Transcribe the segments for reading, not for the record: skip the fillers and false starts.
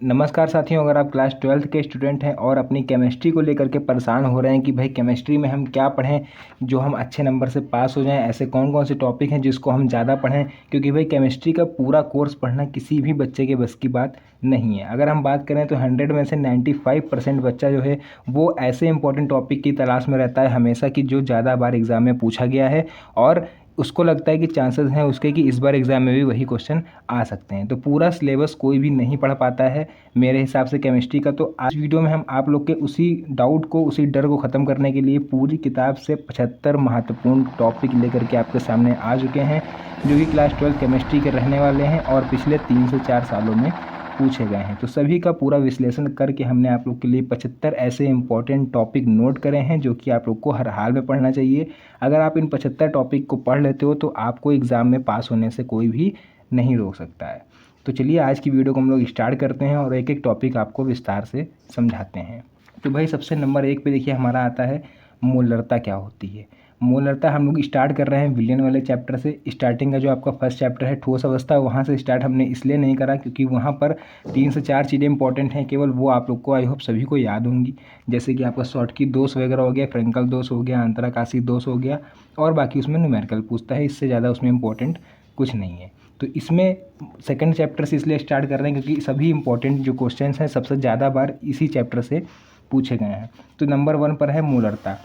नमस्कार साथियों, अगर आप क्लास 12th के स्टूडेंट हैं और अपनी केमिस्ट्री को लेकर के परेशान हो रहे हैं कि भाई केमिस्ट्री में हम क्या पढ़ें जो हम अच्छे नंबर से पास हो जाएं, ऐसे कौन कौन से टॉपिक हैं जिसको हम ज़्यादा पढ़ें, क्योंकि भाई केमिस्ट्री का पूरा कोर्स पढ़ना किसी भी बच्चे के बस की बात नहीं है। अगर हम बात करें तो 100 में से 95% बच्चा जो है वो ऐसे इंपॉर्टेंट टॉपिक की तलाश में रहता है हमेशा कि जो ज़्यादा बार एग्ज़ाम में पूछा गया है और उसको लगता है कि चांसेस हैं उसके कि इस बार एग्ज़ाम में भी वही क्वेश्चन आ सकते हैं। तो पूरा सिलेबस कोई भी नहीं पढ़ पाता है मेरे हिसाब से केमिस्ट्री का। तो आज वीडियो में हम आप लोग के उसी डाउट को, उसी डर को ख़त्म करने के लिए पूरी किताब से 75 महत्वपूर्ण टॉपिक लेकर के आपके सामने आ चुके हैं, जो कि क्लास 12 केमिस्ट्री के रहने वाले हैं और पिछले 3 से 4 सालों में पूछे गए हैं। तो सभी का पूरा विश्लेषण करके हमने आप लोग के लिए 75 ऐसे इंपॉर्टेंट टॉपिक नोट करे हैं जो कि आप लोग को हर हाल में पढ़ना चाहिए। अगर आप इन 75 टॉपिक को पढ़ लेते हो तो आपको एग्ज़ाम में पास होने से कोई भी नहीं रोक सकता है। तो चलिए आज की वीडियो को हम लोग स्टार्ट करते हैं और एक एक टॉपिक आपको विस्तार से समझाते हैं। तो भाई सबसे नंबर 1 पे देखिए हमारा आता है मोलरता क्या होती है। मोलरता हम लोग स्टार्ट कर रहे हैं विलियन वाले चैप्टर से। स्टार्टिंग का जो आपका फर्स्ट चैप्टर है ठोस अवस्था, वहाँ से स्टार्ट हमने इसलिए नहीं करा क्योंकि वहाँ पर 3 से 4 चीज़ें इंपॉर्टेंट हैं, केवल वो आप लोग को आई होप सभी को याद होंगी। जैसे कि आपका शॉर्टकी दोष वगैरह हो गया, फ्रेंकल दोष हो गया, अंतराकाशी दोष हो गया और बाकी उसमें न्यूमेरिकल पूछता है, इससे ज़्यादा उसमें इंपॉर्टेंट कुछ नहीं है। तो इसमें सेकंड चैप्टर से इसलिए स्टार्ट कर रहे हैं क्योंकि सभी इंपॉर्टेंट जो क्वेश्चन हैं सबसे ज़्यादा बार इसी चैप्टर से पूछे गए हैं। तो नंबर 1 पर है मोलरता।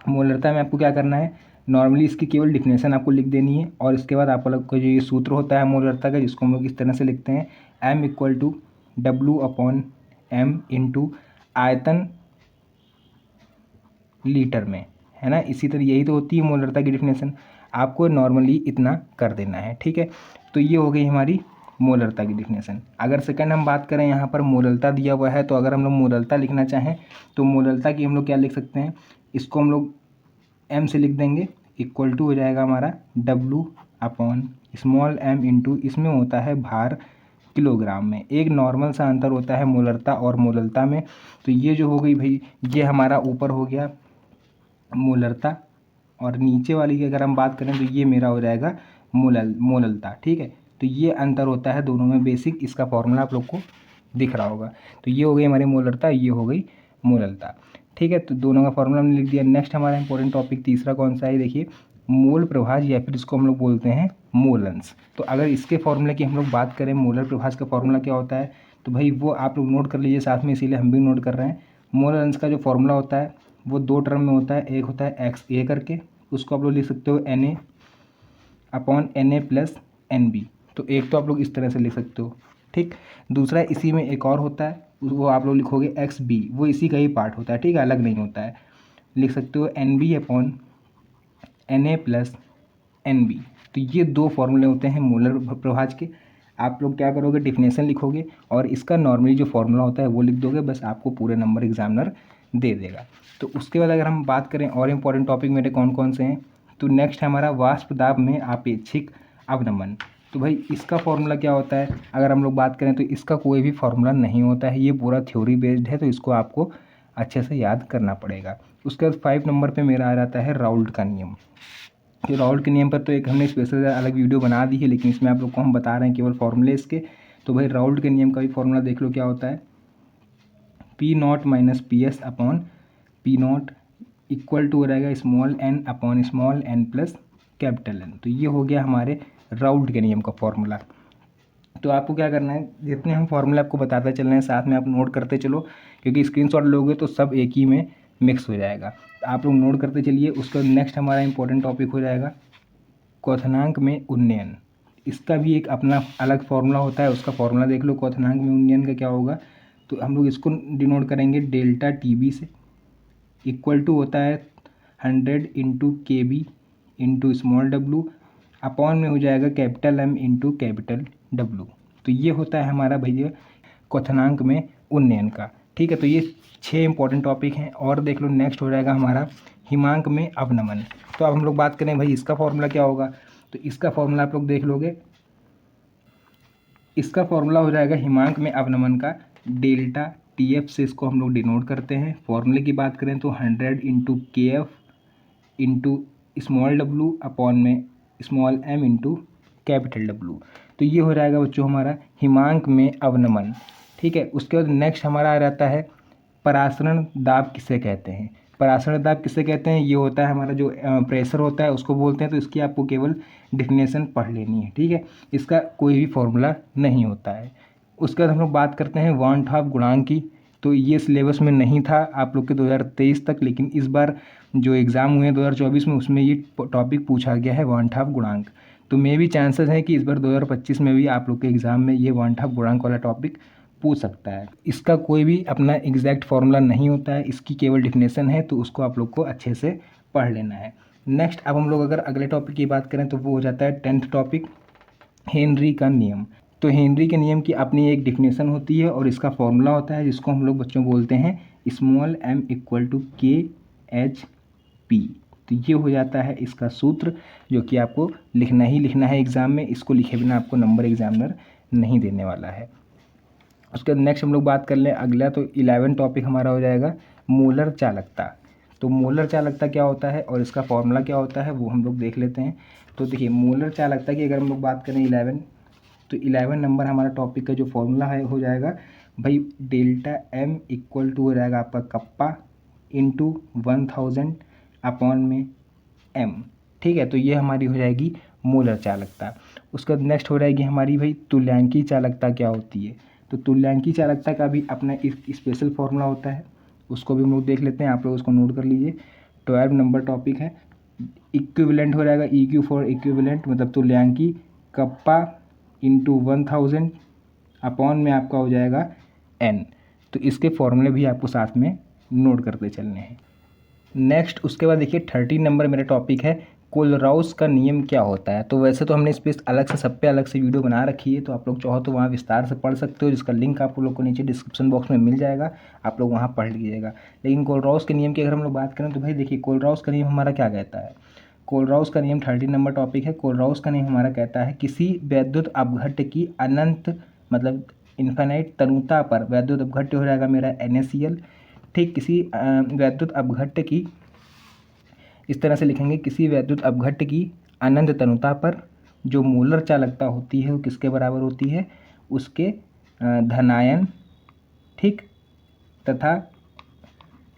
मोलरता में आपको क्या करना है, नॉर्मली इसकी केवल डिफिनेशन आपको लिख देनी है और इसके बाद आप लोग का जो ये सूत्र होता है मोलरता का, जिसको हम लोग इस तरह से लिखते हैं M=W/M इंटू आयतन लीटर में, है ना। इसी तरह यही तो होती है मोलरता की डिफिनेशन, आपको नॉर्मली इतना कर देना है, ठीक है। तो ये हो गई हमारी मोलरता की डिफिनेशन। अगर सेकंड हम बात करें, यहाँ पर मोलरता दिया हुआ है तो अगर हम लोग मोलरता लिखना चाहें तो मोलरता की हम लोग क्या लिख सकते हैं, इसको हम लोग m से लिख देंगे, इक्वल टू हो जाएगा हमारा W/m इंटू, इसमें होता है भार किलोग्राम में। एक नॉर्मल सा अंतर होता है मोलरता और मोलरता में। तो ये जो हो गई भाई, ये हमारा ऊपर हो गया मोलरता और नीचे वाली की अगर हम बात करें तो ये मेरा हो जाएगा मोललता, ठीक है। तो ये अंतर होता है दोनों में बेसिक, इसका फॉर्मूला आप लोग को दिख रहा होगा। तो ये हो गई हमारी मोलरता, ये हो गई मोललता, ठीक है। तो दोनों का फॉर्मूला हमने लिख दिया। नेक्स्ट हमारा इंपॉर्टेंट टॉपिक तीसरा कौन सा है, देखिए मोल प्रभाज या फिर इसको हम लोग बोलते हैं मोलन्स। तो अगर इसके फॉर्मूले की हम लोग बात करें, मोलर प्रभाज का फॉर्मूला क्या होता है, तो भाई वो आप लोग नोट कर लीजिए साथ में, इसीलिए हम भी नोट कर रहे हैं। मोलन्स का जो फॉर्मूला होता है वो 2 टर्म में होता है। एक होता है XA करके, उसको आप लोग लिख सकते हो Na/Na+NB। तो एक तो आप लोग इस तरह से लिख सकते हो, ठीक। दूसरा इसी में एक और होता है, वो आप लोग लिखोगे XB, वो इसी का ही पार्ट होता है, ठीक है, अलग नहीं होता है। लिख सकते हो NB/Na+NB। तो ये 2 फॉर्मूले होते हैं मोलर प्रभाज के। आप लोग क्या करोगे, डिफिनेशन लिखोगे और इसका नॉर्मली जो फॉर्मूला होता है वो लिख दोगे, बस आपको पूरे नंबर एग्जामिनर दे देगा। तो उसके बाद अगर हम बात करें और इम्पोर्टेंट टॉपिक मेरे कौन कौन से हैं, तो नेक्स्ट है हमारा वाष्प दाब में आपेक्षिक अवनमन। तो भाई इसका फॉर्मूला क्या होता है, अगर हम लोग बात करें तो इसका कोई भी फॉर्मूला नहीं होता है, ये पूरा थ्योरी बेस्ड है, तो इसको आपको अच्छे से याद करना पड़ेगा। उसके बाद 5 नंबर पे मेरा आ जाता है राउल्ट का नियम। तो राउल्ट के नियम पर तो एक हमने स्पेशल अलग वीडियो बना दी है, लेकिन इसमें आप लोग को हम बता रहे हैं केवल फॉर्मूले इसके। तो भाई राउल्ट के नियम का भी फॉर्मूला देख लो क्या होता है, P0 - PS/P0 इक्वल टू हो जाएगा n/n प्लस N। तो ये हो गया हमारे राउल्ट के नियम का फॉर्मूला। तो आपको क्या करना है, जितने हम फॉर्मूले आपको बताते चल रहे हैं साथ में आप नोट करते चलो, क्योंकि स्क्रीनशॉट लोगे तो सब एक ही में मिक्स हो जाएगा। तो आप लोग नोट करते चलिए। उसका नेक्स्ट हमारा इंपॉर्टेंट टॉपिक हो जाएगा क्वथनांक में उन्नयन। इसका भी एक अपना अलग फॉर्मूला होता है, उसका फॉर्मूला देख लो। क्वथनांक में उन्नयन का क्या होगा, तो हम लोग इसको डिनोट करेंगे डेल्टा TB से, इक्वल टू होता है 100 into KB into small w, upon में हो जाएगा capital M into capital W। तो ये होता है हमारा भैया क्वथनांक में उन्नयन का, ठीक है। तो ये 6 इंपॉर्टेंट टॉपिक हैं। और देख लो नेक्स्ट हो जाएगा हमारा हिमांक में अवनमन। तो अब हम लोग बात करें भाई इसका फॉर्मूला क्या होगा, तो इसका फॉर्मूला आप लोग देख लोगे। इसका फॉर्मूला हो जाएगा हिमांक में अवनमन का डेल्टा TF से इसको हम लोग डिनोट करते हैं। फॉर्मूले की बात करें तो 100 into KF into small w upon में small m into capital W। तो ये हो जाएगा बच्चों हमारा हिमांक में अवनमन। ठीक है। उसके बाद नेक्स्ट हमारा आ जाता है परासरण दाब किसे कहते हैं। परासरण दाब किसे कहते हैं, ये होता है हमारा जो प्रेशर होता है उसको बोलते हैं। तो इसकी आपको केवल डिफिनेशन पढ़ लेनी है, ठीक है। इसका कोई भी फॉर्मूला नहीं होता है। उसके बाद हम लोग बात करते हैं वान हाफ गुणांक की। तो ये सिलेबस में नहीं था आप लोग के 2023 तक, लेकिन इस बार जो एग्ज़ाम हुए हैं 2024 में उसमें ये टॉपिक पूछा गया है वान हाफ गुणांक। तो मे भी चांसेस हैं कि इस बार 2025 में भी आप लोग के एग्ज़ाम में ये वान हाफ गुणांक वाला टॉपिक पूछ सकता है। इसका कोई भी अपना एग्जैक्ट फार्मूला नहीं होता है, इसकी केवल डिफिनेशन है, तो उसको आप लोग को अच्छे से पढ़ लेना है। नेक्स्ट अब हम लोग अगर अगले टॉपिक की बात करें तो वो हो जाता है 10th टॉपिक, हेनरी का नियम। तो हेनरी के नियम की अपनी एक डिफिनेशन होती है और इसका फॉर्मूला होता है जिसको हम लोग बच्चों बोलते हैं स्मॉल m इक्वल टू के एच पी। तो ये हो जाता है इसका सूत्र, जो कि आपको लिखना ही लिखना है एग्ज़ाम में। इसको लिखे बिना आपको नंबर एग्जामिनर नहीं देने वाला है। उसके बाद नेक्स्ट हम लोग बात कर लें अगला, तो 11 टॉपिक हमारा हो जाएगा मोलर चालकता। तो मोलर चालकता क्या होता है और इसका फॉर्मूला क्या होता है वो हम लोग देख लेते हैं। तो देखिए मोलर चालकता की अगर हम लोग बात करें 11, तो 11 नंबर हमारा टॉपिक का जो फॉर्मूला है हो जाएगा भाई डेल्टा एम इक्वल टू हो जाएगा आपका कप्पा इंटू 1000 अपॉन में एम। ठीक है, तो ये हमारी हो जाएगी मोलर चालकता। उसके बाद नेक्स्ट हो जाएगी हमारी भाई तुल्यांकी चालकता क्या होती है। तो तुल्यांकी चालकता का भी अपना स्पेशल फार्मूला होता है, उसको भी हम लोग देख लेते हैं। आप लोग उसको नोट कर लीजिए। 12 नंबर टॉपिक है। इक्विवेलेंट हो जाएगा EQ फॉर इक्विवेलेंट, मतलब तुल्यांकी कप्पा इंटू 1000 अपॉन में आपका हो जाएगा N। तो इसके फॉर्मूले भी आपको साथ में नोट करते चलने हैं। नेक्स्ट उसके बाद देखिए 13 नंबर मेरा टॉपिक है कोलराउस का नियम क्या होता है। तो वैसे तो हमने इस पर अलग से सब पे अलग से वीडियो बना रखी है, तो आप लोग चाहो तो वहाँ विस्तार से पढ़ सकते हो, जिसका लिंक आप लोग को नीचे डिस्क्रिप्शन बॉक्स में मिल जाएगा, आप लोग वहाँ पढ़ लीजिएगा। लेकिन कोलराउस के नियम की अगर हम लोग बात करें तो भाई देखिए कोलराउस का नियम हमारा क्या कहता है। कोलराउस का नियम 13 नंबर टॉपिक है। कोलराउस का नियम हमारा कहता है किसी वैद्युत अपघट्य की अनंत मतलब इन्फिनाइट तनुता पर, वैद्युत अपघट्य हो जाएगा मेरा NaCl। ठीक, किसी वैद्युत अपघट्य की, इस तरह से लिखेंगे, किसी वैद्युत अपघट्य की अनंत तनुता पर जो मोलर चालकता होती है वो किसके बराबर होती है, उसके धनायन, ठीक, तथा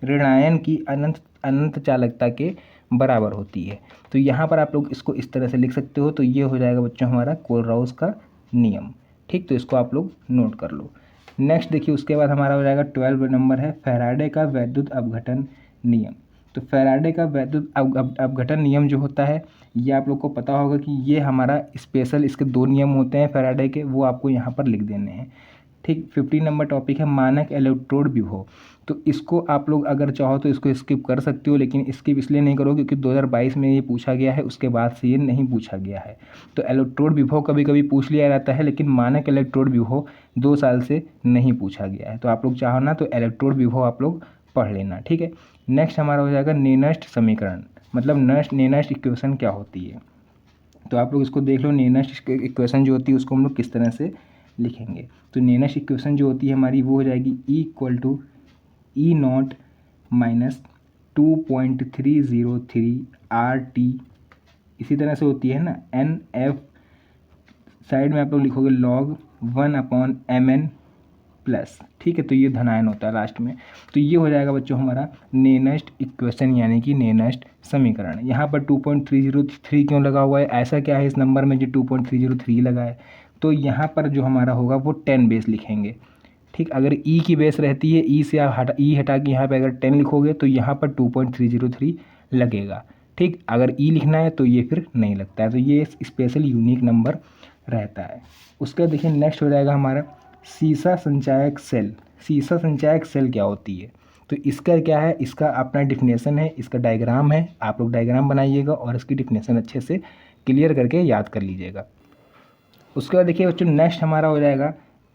ऋणायन की अनंत अनंत चालकता के बराबर होती है। तो यहाँ पर आप लोग इसको इस तरह से लिख सकते हो। तो ये हो जाएगा बच्चों हमारा कोलराउस का नियम। ठीक, तो इसको आप लोग नोट कर लो। नेक्स्ट देखिए उसके बाद हमारा हो जाएगा 12 नंबर है फैराडे का वैद्युत अपघटन नियम। तो फैराडे का वैद्युत अपघटन नियम जो होता है ये आप लोग को पता होगा कि ये हमारा स्पेशल, इसके 2 नियम होते हैं फैराडे के, वो आपको यहाँ पर लिख देने हैं। ठीक, 15 नंबर टॉपिक है मानक इलेक्ट्रोड विभव। तो इसको आप लोग अगर चाहो तो इसको स्किप कर सकते हो, लेकिन स्किप इसलिए नहीं करो क्योंकि 2022 में ये पूछा गया है, उसके बाद से ये नहीं पूछा गया है। तो इलेक्ट्रोड विभव कभी कभी पूछ लिया जाता है, लेकिन मानक इलेक्ट्रोड विभव 2 साल से नहीं पूछा गया है। तो आप लोग चाहो ना तो इलेक्ट्रोड विभव आप लोग पढ़ लेना, ठीक है। नेक्स्ट हमारा हो जाएगा नेनस्ट समीकरण, मतलब नेनस्ट इक्वेशन क्या होती है। तो आप लोग इसको देख लो, नेनस्ट इक्वेशन जो होती है उसको हम लोग किस तरह से लिखेंगे। तो नेनस्ट इक्वेशन जो होती है हमारी वो हो जाएगी E equal to E0 minus 2.303 RT। इसी तरह से होती है ना NF, साइड में आप लोग लिखोगे log 1/mn प्लस, ठीक है। तो ये धनायन होता है लास्ट में। तो ये हो जाएगा बच्चों हमारा नेनस्ट इक्वेशन यानी कि नेनस्ट समीकरण। यहाँ पर 2.303 क्यों लगा हुआ है, ऐसा क्या है इस नंबर में जो 2.303 लगा है। तो यहाँ पर जो हमारा होगा वो 10 बेस लिखेंगे। ठीक, अगर ई की बेस रहती है, ई से आप ई हटा के यहाँ पे अगर 10 लिखोगे तो यहाँ पर 2.303 लगेगा। ठीक, अगर ई लिखना है तो ये फिर नहीं लगता है। तो ये स्पेशल यूनिक नंबर रहता है। उसका देखिए नेक्स्ट हो जाएगा हमारा सीसा संचायक सेल। सीसा संचायक सेल क्या होती है, तो इसका क्या है, इसका अपना डिफिनेशन है, इसका डायग्राम है, आप लोग डायग्राम बनाइएगा और इसकी डिफिनेशन अच्छे से क्लियर करके याद कर लीजिएगा। उसके बाद देखिए बच्चों नेक्स्ट हमारा हो जाएगा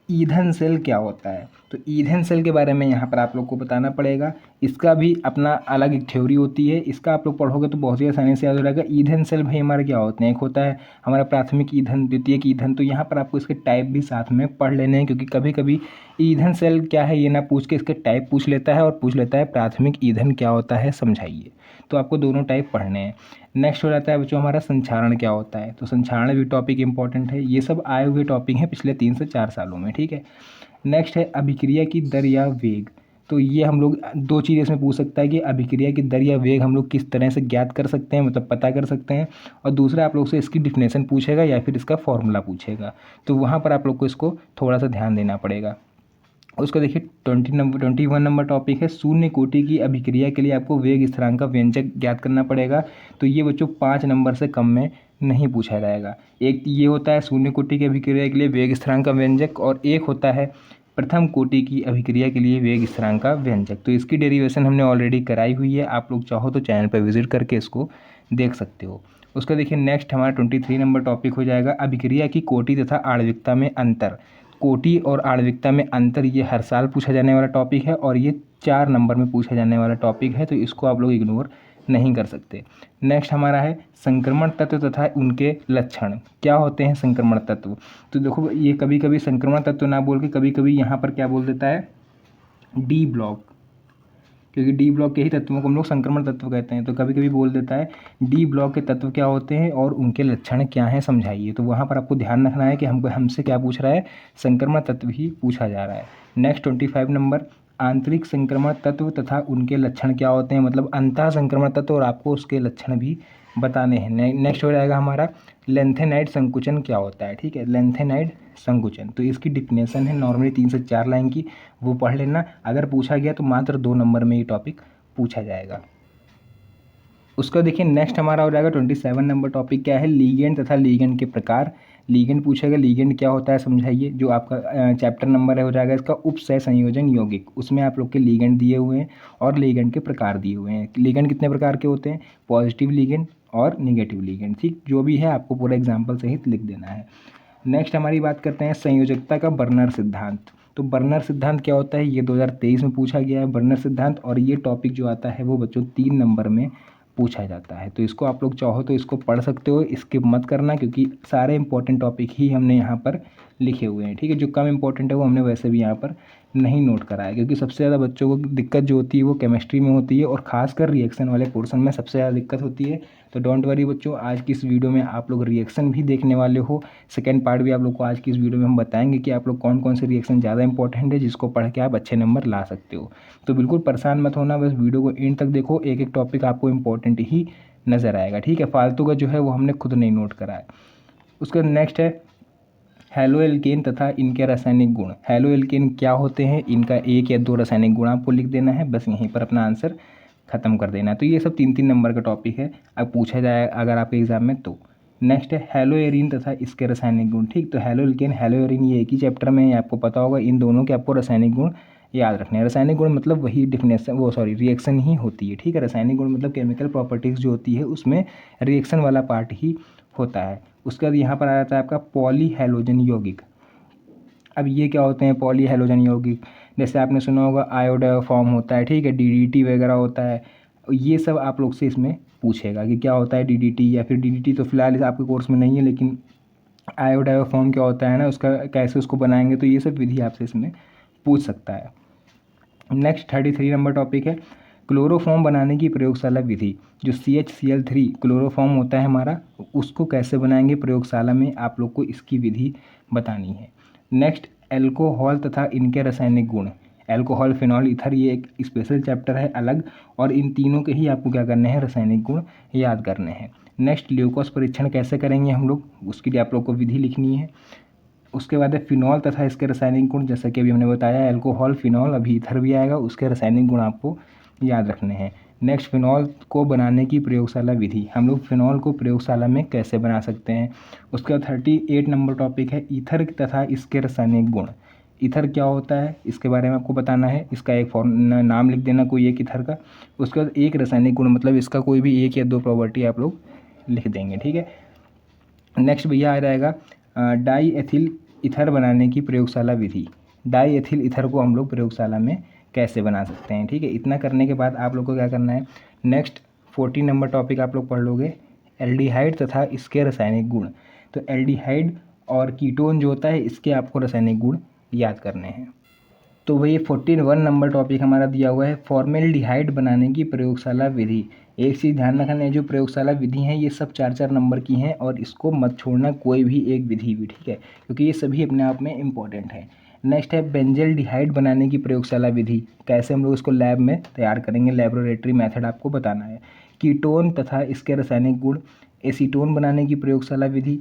ईंधन सेल क्या होता है। तो ईंधन सेल के बारे में यहाँ पर आप लोग को बताना पड़ेगा। इसका भी अपना अलग एक थ्योरी होती है, इसका आप लोग पढ़ोगे तो बहुत ही आसानी से याद हो जाएगा। ईंधन सेल भाई हमारे क्या होते हैं, एक होता है हमारा प्राथमिक ईंधन, द्वितीयक ईंधन। तो यहाँ पर आपको इसके टाइप भी साथ में पढ़ लेने हैं, क्योंकि कभी कभी ईंधन सेल क्या है ये ना पूछ के इसके टाइप पूछ लेता है और पूछ लेता है प्राथमिक ईंधन क्या होता है समझाइए। तो आपको दोनों टाइप पढ़ने हैं। नेक्स्ट हो जाता है बच्चों हमारा संक्षारण क्या होता है। तो संक्षारण भी टॉपिक इंपॉर्टेंट है। ये सब आए हुए टॉपिक हैं पिछले 3 से 4 सालों में, ठीक है। नेक्स्ट है अभिक्रिया की दर या वेग। तो ये हम लोग दो चीज़ इसमें पूछ सकता है कि अभिक्रिया की दर या वेग हम लोग किस तरह से ज्ञात कर सकते हैं, मतलब पता कर सकते हैं। और दूसरा आप लोग से इसकी डिफिनेशन पूछेगा या फिर इसका फॉर्मूला पूछेगा, तो वहाँ पर आप लोग को इसको थोड़ा सा ध्यान देना पड़ेगा। उसका देखिए 21 नंबर टॉपिक है शून्य कोटि की अभिक्रिया के लिए आपको वेग स्थिरांक का व्यंजक ज्ञात करना पड़ेगा। तो ये बच्चों 5 नंबर से कम में नहीं पूछा जाएगा। एक ये होता है शून्य कोटि की अभिक्रिया के लिए वेग स्थिरांक का व्यंजक, और एक होता है प्रथम कोटि की अभिक्रिया के लिए वेग स्थिरांक का व्यंजक। तो इसकी डेरिवेशन हमने ऑलरेडी कराई हुई है, आप लोग चाहो तो चैनल पर विजिट करके इसको देख सकते हो। उसका देखिए नेक्स्ट हमारा 23 नंबर टॉपिक हो जाएगा अभिक्रिया की कोटि तथा आणविकता में अंतर। कोटि और आणविकता में अंतर ये हर साल पूछा जाने वाला टॉपिक है, और ये 4 नंबर में पूछा जाने वाला टॉपिक है, तो इसको आप लोग इग्नोर नहीं कर सकते। नेक्स्ट हमारा है संक्रमण तत्व तथा उनके लक्षण। क्या होते हैं संक्रमण तत्व? तो देखो ये कभी कभी संक्रमण तत्व ना बोल के कभी कभी यहाँ पर क्या बोल देता है, डी ब्लॉक, क्योंकि डी ब्लॉक के ही तत्वों को हम लोग संक्रमण तत्व कहते हैं। तो कभी कभी बोल देता है डी ब्लॉक के तत्व क्या होते हैं और उनके लक्षण क्या हैं समझाइए। तो वहाँ पर आपको ध्यान रखना है कि हमसे क्या पूछ रहा है, संक्रमण तत्व ही पूछा जा रहा है। नेक्स्ट 25 नंबर आंतरिक संक्रमण तत्व तथा उनके लक्षण क्या होते हैं, मतलब अंतः संक्रमण तत्व और आपको उसके लक्षण भी बताने हैं। नेक्स्ट हो जाएगा हमारा लेंथेनाइड संकुचन क्या होता है। ठीक है, लेंथेनाइड संकुचन, तो इसकी डिफिनेशन है नॉर्मली 3 से 4 लाइन की, वो पढ़ लेना। अगर पूछा गया तो मात्र 2 नंबर में ये टॉपिक पूछा जाएगा। उसका देखिए नेक्स्ट हमारा हो जाएगा 27 नंबर टॉपिक क्या है, लीगेंड तथा लीगेंड के प्रकार। लीगेंड पूछेगा, लीगेंड क्या होता है समझाइए। जो आपका चैप्टर नंबर है हो जाएगा इसका उपसह संयोजन यौगिक, उसमें आप लोग के लीगेंड दिए हुए हैं और लीगेंड के प्रकार दिए हुए हैं। लीगेंड कितने प्रकार के होते हैं, पॉजिटिव लीगेंड और निगेटिव लीगेंड। ठीक, जो भी है आपको पूरा एग्जाम्पल सहित लिख देना है। नेक्स्ट हमारी बात करते हैं संयोजकता का बर्नर सिद्धांत। तो बर्नर सिद्धांत क्या होता है, ये 2023 में पूछा गया है बर्नर सिद्धांत, और ये टॉपिक जो आता है वो बच्चों 3 नंबर में पूछा जाता है। तो इसको आप लोग चाहो तो इसको पढ़ सकते हो, स्किप मत करना, क्योंकि सारे इंपॉर्टेंट टॉपिक ही हमने यहाँ पर लिखे हुए हैं। ठीक है, जो कम इंपॉर्टेंट है वो हमने वैसे भी यहाँ पर नहीं नोट करा है, क्योंकि सबसे ज़्यादा बच्चों को दिक्कत जो होती है वो केमिस्ट्री में होती है, और खासकर रिएक्शन वाले पोर्शन में सबसे ज़्यादा दिक्कत होती है। तो डोंट वरी बच्चों, आज की इस वीडियो में आप लोग रिएक्शन भी देखने वाले हो। सेकेंड पार्ट भी आप लोग को आज की इस वीडियो में हम बताएंगे कि आप लोग कौन कौन से रिएक्शन ज़्यादा इंपॉर्टेंट है जिसको पढ़ के आप अच्छे नंबर ला सकते हो। तो बिल्कुल परेशान मत होना, बस वीडियो को एंड तक देखो, एक एक टॉपिक आपको इंपॉर्टेंट ही नज़र आएगा। ठीक है, फालतू का जो है वो हमने खुद नहीं नोट करा है। उसका नेक्स्ट है हैलो एल्केन तथा इनके रासायनिक गुण। हैलो एल्केन क्या होते हैं, इनका 1 या 2 रासायनिक गुण आपको लिख देना है, बस यहीं पर अपना आंसर खत्म कर देना है। तो ये सब 3-3 नंबर का टॉपिक है, अब पूछा जाए अगर आपके एग्जाम में तो। नेक्स्ट है हैलो एरिन तथा इसके रासायनिक गुण। ठीक, तो हैलो एल्केन हैलो एरिन ये एक ही चैप्टर में है, आपको पता होगा। इन दोनों के आपको रासायनिक गुण याद रखने हैं। रासायनिक गुण मतलब वही डिफिनेशन रिएक्शन ही होती है। ठीक है, रासायनिक गुण मतलब केमिकल प्रॉपर्टीज़ जो होती है उसमें रिएक्शन वाला पार्ट ही होता है। उसके बाद यहाँ पर आ जाता है आपका पॉली हैलोजन यौगिक। अब ये क्या होते हैं पॉली हैलोजन यौगिक, जैसे आपने सुना होगा आयोडायोफॉर्म होता है, ठीक है, डीडीटी वगैरह होता है। ये सब आप लोग से इसमें पूछेगा कि क्या होता है डीडीटी, या फिर डीडीटी तो फिलहाल आपके कोर्स में नहीं है, लेकिन आयोडायोफॉर्म क्या होता है ना, उसका कैसे उसको बनाएंगे, तो ये सब विधि आपसे इसमें पूछ सकता है। नेक्स्ट 33 नंबर टॉपिक है क्लोरोफॉर्म बनाने की प्रयोगशाला विधि। जो CHCl3 क्लोरोफॉर्म होता है हमारा, उसको कैसे बनाएंगे प्रयोगशाला में, आप लोग को इसकी विधि बतानी है। नेक्स्ट एल्कोहल तथा इनके रासायनिक गुण। एल्कोहल, फिनॉल, ईथर, ये एक स्पेशल चैप्टर है अलग, और इन तीनों के ही आपको क्या करने हैं, रासायनिक गुण याद करने हैं। नेक्स्ट ल्यूकोस परीक्षण कैसे करेंगे हम लोग, उसके लिए आप लोग को विधि लिखनी है। उसके बाद है फिनॉल तथा इसके रासायनिक गुण, जैसा कि अभी हमने बताया एल्कोहल, फिनॉल, अभी ईथर भी आएगा, उसके रासायनिक गुण आपको याद रखने हैं। नेक्स्ट फिनॉल को बनाने की प्रयोगशाला विधि, हम लोग फिनॉल को प्रयोगशाला में कैसे बना सकते हैं। उसका 38 नंबर टॉपिक है ईथर तथा इसके रासायनिक गुण। ईथर क्या होता है इसके बारे में आपको बताना है, इसका एक नाम लिख देना कोई एक ईथर का। उसके बाद एक रासायनिक गुण मतलब इसका कोई भी 1 या 2 प्रॉपर्टी आप लोग लिख देंगे। ठीक है, नेक्स्ट भैया आ जाएगा डाई एथिल ईथर बनाने की प्रयोगशाला विधि। डाई एथिल ईथर को हम लोग प्रयोगशाला में कैसे बना सकते हैं। ठीक है, इतना करने के बाद आप लोग को क्या करना है, नेक्स्ट 40 नंबर टॉपिक आप लोग पढ़ लोगे एल्डिहाइड तथा इसके रासायनिक गुण। तो एल्डिहाइड और कीटोन जो होता है इसके आपको रासायनिक गुण याद करने हैं। तो वही 41 नंबर टॉपिक हमारा दिया हुआ है फॉर्मेल्डिहाइड बनाने की प्रयोगशाला विधि। एक चीज़ ध्यान रखना है, जो प्रयोगशाला विधि हैं ये सब 4-4 नंबर की हैं, और इसको मत छोड़ना कोई भी एक विधि भी। ठीक है, क्योंकि ये सभी अपने आप में इम्पॉर्टेंट है। नेक्स्ट है बेंजल्डिहाइड बनाने की प्रयोगशाला विधि, कैसे हम लोग इसको लैब में तैयार करेंगे, लेबोरेटरी मेथड आपको बताना है। कीटोन तथा इसके रासायनिक गुण, एसीटोन बनाने की प्रयोगशाला विधि,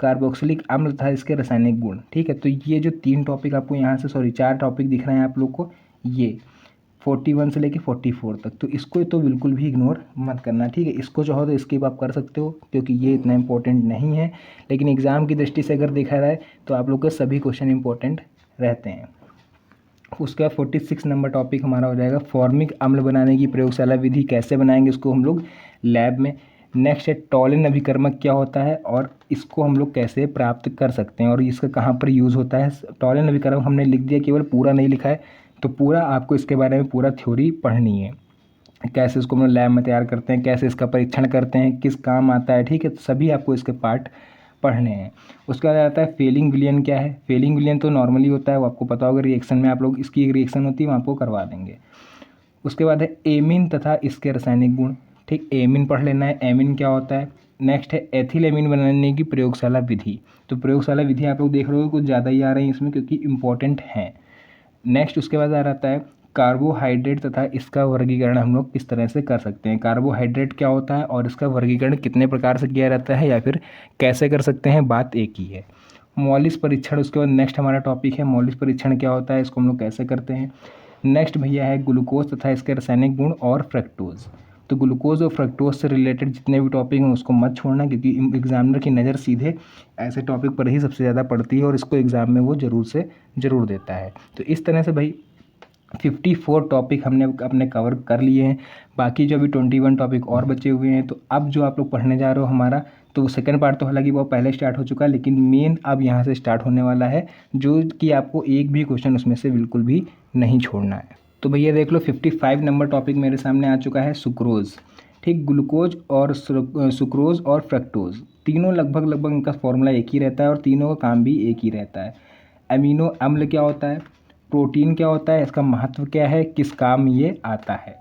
कार्बोक्सिलिक अम्ल तथा इसके रासायनिक गुण। ठीक है, तो ये जो 3 टॉपिक आपको यहाँ से 4 टॉपिक दिख रहे हैं आप लोग को, ये 41 से लेके 44 तक, तो इसको तो बिल्कुल भी इग्नोर मत करना। ठीक है, इसको चाहो तो स्किप आप कर सकते हो क्योंकि ये इतना इंपॉर्टेंट नहीं है, लेकिन एग्ज़ाम की दृष्टि से अगर देखा जाए तो आप लोग के सभी क्वेश्चन इंपॉर्टेंट रहते हैं। उसके बाद 46 नंबर टॉपिक हमारा हो जाएगा फॉर्मिक अम्ल बनाने की प्रयोगशाला विधि, कैसे बनाएंगे इसको हम लोग लैब में। नेक्स्ट है टॉलिन अभिकर्मक क्या होता है और इसको हम लोग कैसे प्राप्त कर सकते हैं और इसका कहाँ पर यूज़ होता है। टॉलिन अभिकर्मक हमने लिख दिया, केवल पूरा नहीं लिखा है, तो पूरा आपको इसके बारे में पूरा थ्योरी पढ़नी है, कैसे इसको हम लोग लैब में तैयार करते हैं, कैसे इसका परीक्षण करते हैं, किस काम आता है। ठीक है, तो सभी आपको इसके पार्ट पढ़ने हैं। उसके बाद आता है फेलिंग विलियन क्या है। फेलिंग विलियन तो नॉर्मली होता है, वो आपको पता होगा, रिएक्शन में आप लोग इसकी एक रिएक्शन होती है, वो आपको करवा देंगे। उसके बाद है एमीन तथा इसके रासायनिक गुण। ठीक, एमीन पढ़ लेना है, एमीन क्या होता है। नेक्स्ट है एथिल एमीन बनाने की प्रयोगशाला विधि, तो प्रयोगशाला विधि आप लोग देख रहे हो कुछ ज़्यादा ही आ रही है इसमें क्योंकि इंपॉर्टेंट हैं। नेक्स्ट उसके बाद आ रहता है कार्बोहाइड्रेट तथा इसका वर्गीकरण हम लोग किस तरह से कर सकते हैं। कार्बोहाइड्रेट क्या होता है और इसका वर्गीकरण कितने प्रकार से किया जाता है या फिर कैसे कर सकते हैं, बात एक ही है। मौलिक परीक्षण उसके बाद नेक्स्ट हमारा टॉपिक है, मौलिक परीक्षण क्या होता है, इसको हम लोग कैसे करते हैं। नेक्स्ट भैया है ग्लूकोज तथा इसके रासायनिक गुण और फ्रक्टोज। तो ग्लूकोज और फ्रक्टोज से रिलेटेड जितने भी टॉपिक हैं उसको मत छोड़ना क्योंकि एग्जामिनर की नज़र सीधे ऐसे टॉपिक पर ही सबसे ज़्यादा पड़ती है और इसको एग्ज़ाम में वो ज़रूर से ज़रूर देता है। तो इस तरह से भाई 54 टॉपिक हमने अपने कवर कर लिए हैं, बाकी जो अभी 21 टॉपिक और बचे हुए हैं। तो अब जो आप लोग पढ़ने जा रहे हो हमारा, तो सेकंड पार्ट तो हालांकि वो पहले स्टार्ट हो चुका है, लेकिन मेन अब यहाँ से स्टार्ट होने वाला है जो कि आपको एक भी क्वेश्चन उसमें से बिल्कुल भी नहीं छोड़ना है। तो भैया देख लो 55 नंबर टॉपिक मेरे सामने आ चुका है, सुक्रोज़। ठीक, ग्लूकोज और सुक्रोज़ और फ्रक्टोज़ तीनों लगभग इनका फॉर्मूला एक ही रहता है और तीनों का काम भी एक ही रहता है। अमीनो अम्ल क्या होता है, प्रोटीन क्या होता है, इसका महत्व क्या है, किस काम ये आता है,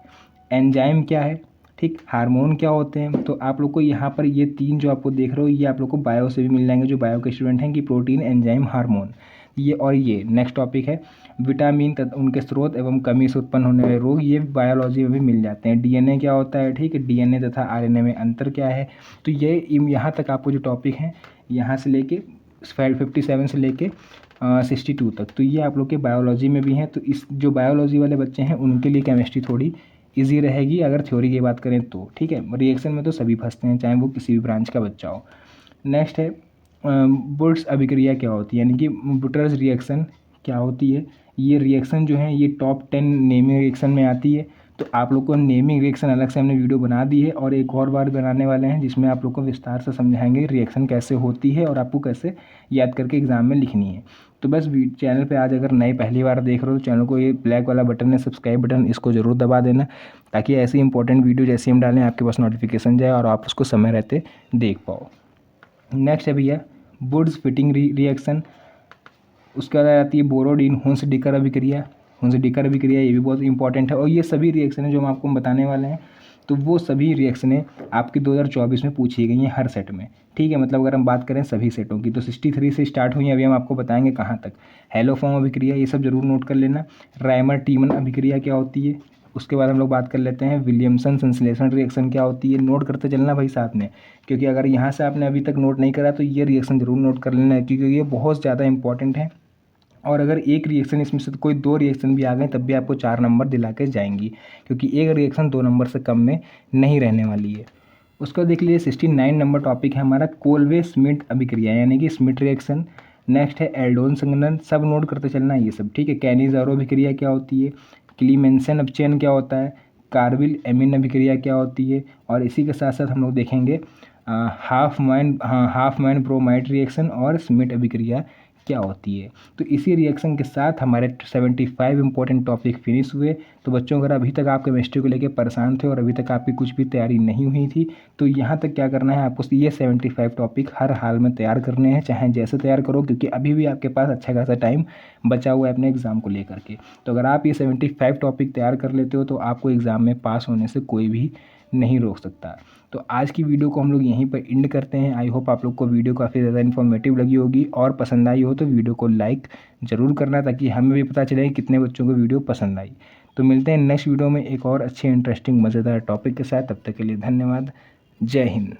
एंजाइम क्या है, ठीक, हार्मोन क्या होते हैं। तो आप लोग को यहाँ पर ये 3 जो आपको देख रहे हो ये आप लोग को बायो से भी मिल जाएंगे, जो बायो के स्टूडेंट हैं, कि प्रोटीन, एंजाइम, हार्मोन, ये और ये नेक्स्ट टॉपिक है विटामिन तथा उनके स्रोत एवं कमी से उत्पन्न होने वाले रोग, ये बायोलॉजी में भी मिल जाते हैं। डीएनए क्या होता है, ठीक है, डीएनए तथा आरएनए में अंतर क्या है। तो ये यहाँ तक आपको जो टॉपिक हैं यहाँ से लेके 57 से लेके 62 तक, तो ये आप लोग के बायोलॉजी में भी हैं। तो इस जो बायोलॉजी वाले बच्चे हैं उनके लिए केमिस्ट्री थोड़ी ईजी रहेगी अगर थ्योरी की बात करें तो। ठीक है, रिएक्शन में तो सभी फंसते हैं चाहे वो किसी भी ब्रांच का बच्चा हो। नेक्स्ट है बुट्स अभिक्रिया क्या होती है, यानी कि बुटर्स रिएक्शन क्या होती है। ये रिएक्शन जो है ये टॉप 10 नेमिंग रिएक्शन में आती है। तो आप लोग को नेमिंग रिएक्शन अलग से हमने वीडियो बना दी है और एक और बार बनाने वाले हैं जिसमें आप लोग को विस्तार से समझाएंगे रिएक्शन कैसे होती है और आपको कैसे याद करके एग्जाम में लिखनी है। तो बस चैनल पे आज अगर नए पहली बार देख रहे हो तो चैनल को ये ब्लैक वाला बटन है सब्सक्राइब बटन, इसको ज़रूर दबा देना ताकि ऐसी इंपॉर्टेंट वीडियो जैसे हम डालें आपके पास नोटिफिकेशन जाए और आप उसको समय रहते देख पाओ। नेक्स्ट है भैया वुड्स फिटिंग रिएक्शन, उसके बाद आती है बोरोडीन हुंस डिकर अभिक्रिया। हुंस डिकर अभिक्रिया ये भी बहुत इंपॉर्टेंट है और ये सभी रिएक्शनें जो हम आपको बताने वाले हैं तो वो सभी रिएक्शनें आपकी 2024 में पूछी गई हैं हर सेट में। ठीक है, मतलब अगर हम बात करें सभी सेटों की तो 63 से स्टार्ट हुई, अभी हम आपको बताएंगे कहाँ तक। हेलोफॉर्म अभिक्रिया ये सब जरूर नोट कर लेना। राइमर टीमन अभिक्रिया क्या होती है, उसके बाद हम लोग बात कर लेते हैं विलियमसन संश्लेषण रिएक्शन क्या होती है। नोट करते चलना भाई साथ में, क्योंकि अगर यहाँ से आपने अभी तक नोट नहीं करा तो ये रिएक्शन जरूर नोट कर लेना है क्योंकि ये बहुत ज़्यादा इंपॉर्टेंट है। और अगर एक रिएक्शन इसमें से कोई 2 रिएक्शन भी आ गए तब भी आपको 4 नंबर दिला के जाएंगी क्योंकि एक रिएक्शन 2 नंबर से कम में नहीं रहने वाली है। उसका देख लीजिए 69 नंबर टॉपिक है हमारा कोल्वे स्मिट अभिक्रिया यानी कि स्मिट रिएक्शन। नेक्स्ट है एल्डोन संघनन, सब नोट करते चलना ये सब। ठीक है, कैनिज़ारो अभिक्रिया क्या होती है, क्लीमेंसन अपचयन क्या होता है, कार्बिल एमिन अभिक्रिया क्या होती है, और इसी के साथ साथ हम लोग देखेंगे हाफ मैन ब्रोमाइड रिएक्शन और स्मिट अभिक्रिया क्या होती है। तो इसी रिएक्शन के साथ हमारे 75 इंपॉर्टेंट टॉपिक फिनिश हुए। तो बच्चों अगर अभी तक आप केमिस्ट्री को लेकर परेशान थे और अभी तक आपकी कुछ भी तैयारी नहीं हुई थी तो यहाँ तक क्या करना है, आपको ये 75 टॉपिक हर हाल में तैयार करने हैं, चाहे जैसे तैयार करो क्योंकि अभी भी आपके पास अच्छा खासा टाइम बचा हुआ है अपने एग्ज़ाम को लेकर के। तो अगर आप ये 75 टॉपिक तैयार कर लेते हो तो आपको एग्ज़ाम में पास होने से कोई भी नहीं रोक सकता। तो आज की वीडियो को हम लोग यहीं पर एंड करते हैं। आई होप आप लोग को वीडियो काफ़ी ज़्यादा इन्फॉर्मेटिव लगी होगी, और पसंद आई हो तो वीडियो को लाइक ज़रूर करना, ताकि हमें भी पता चले कितने बच्चों को वीडियो पसंद आई। तो मिलते हैं नेक्स्ट वीडियो में एक और अच्छे इंटरेस्टिंग मज़ेदार टॉपिक के साथ। तब तक के लिए धन्यवाद। जय हिंद।